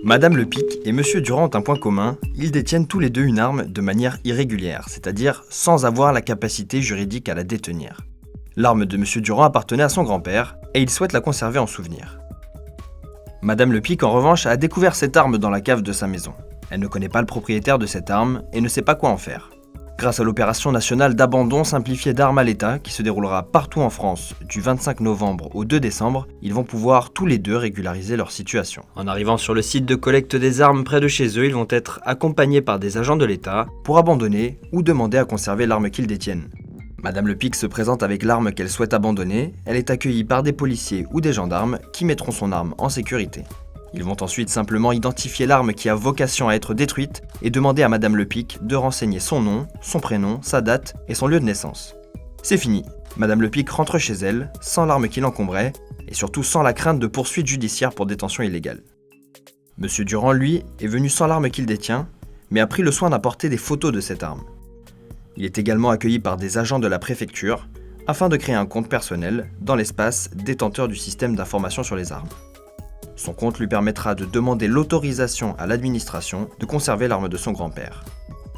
Madame Le Pic et Monsieur Durand ont un point commun, ils détiennent tous les deux une arme de manière irrégulière, c'est-à-dire sans avoir la capacité juridique à la détenir. L'arme de Monsieur Durand appartenait à son grand-père et il souhaite la conserver en souvenir. Madame Le Pic, en revanche, a découvert cette arme dans la cave de sa maison. Elle ne connaît pas le propriétaire de cette arme et ne sait pas quoi en faire. Grâce à l'opération nationale d'abandon simplifié d'armes à l'État, qui se déroulera partout en France du 25 novembre au 2 décembre, ils vont pouvoir tous les deux régulariser leur situation. En arrivant sur le site de collecte des armes près de chez eux, ils vont être accompagnés par des agents de l'État pour abandonner ou demander à conserver l'arme qu'ils détiennent. Madame Le Pic se présente avec l'arme qu'elle souhaite abandonner, elle est accueillie par des policiers ou des gendarmes qui mettront son arme en sécurité. Ils vont ensuite simplement identifier l'arme qui a vocation à être détruite et demander à Madame Le Pic de renseigner son nom, son prénom, sa date et son lieu de naissance. C'est fini, Madame Le Pic rentre chez elle, sans l'arme qui l'encombrait et surtout sans la crainte de poursuites judiciaires pour détention illégale. Monsieur Durand, lui, est venu sans l'arme qu'il détient, mais a pris le soin d'apporter des photos de cette arme. Il est également accueilli par des agents de la préfecture afin de créer un compte personnel dans l'espace détenteur du système d'information sur les armes. Son compte lui permettra de demander l'autorisation à l'administration de conserver l'arme de son grand-père.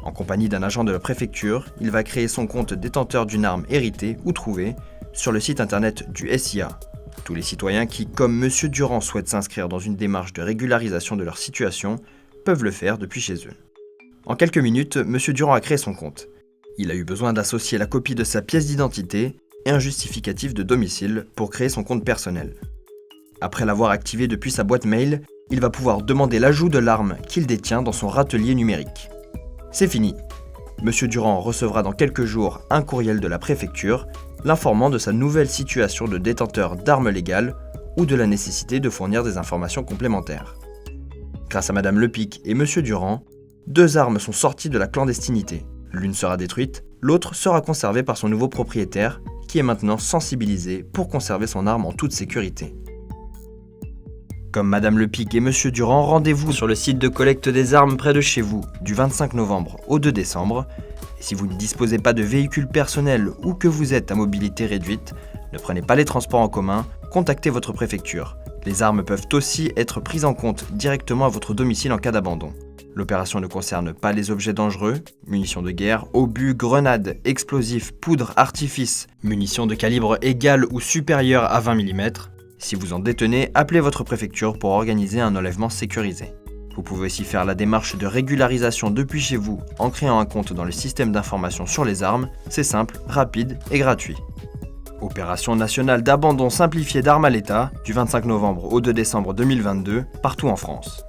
En compagnie d'un agent de la préfecture, il va créer son compte détenteur d'une arme héritée ou trouvée sur le site internet du SIA. Tous les citoyens qui, comme Monsieur Durand, souhaitent s'inscrire dans une démarche de régularisation de leur situation peuvent le faire depuis chez eux. En quelques minutes, Monsieur Durand a créé son compte. Il a eu besoin d'associer la copie de sa pièce d'identité et un justificatif de domicile pour créer son compte personnel. Après l'avoir activé depuis sa boîte mail, il va pouvoir demander l'ajout de l'arme qu'il détient dans son râtelier numérique. C'est fini. Monsieur Durand recevra dans quelques jours un courriel de la préfecture l'informant de sa nouvelle situation de détenteur d'armes légales ou de la nécessité de fournir des informations complémentaires. Grâce à Madame Le Pic et Monsieur Durand, 2 armes sont sorties de la clandestinité. L'une sera détruite, l'autre sera conservée par son nouveau propriétaire qui est maintenant sensibilisé pour conserver son arme en toute sécurité. Comme Madame Le Pic et Monsieur Durand, rendez-vous sur le site de collecte des armes près de chez vous du 25 novembre au 2 décembre. Et si vous ne disposez pas de véhicule personnel ou que vous êtes à mobilité réduite, ne prenez pas les transports en commun, contactez votre préfecture. Les armes peuvent aussi être prises en compte directement à votre domicile en cas d'abandon. L'opération ne concerne pas les objets dangereux, munitions de guerre, obus, grenades, explosifs, poudres, artifices, munitions de calibre égal ou supérieur à 20 mm. Si vous en détenez, appelez votre préfecture pour organiser un enlèvement sécurisé. Vous pouvez aussi faire la démarche de régularisation depuis chez vous en créant un compte dans le système d'information sur les armes. C'est simple, rapide et gratuit. Opération nationale d'abandon simplifié d'armes à l'État du 25 novembre au 2 décembre 2022, partout en France.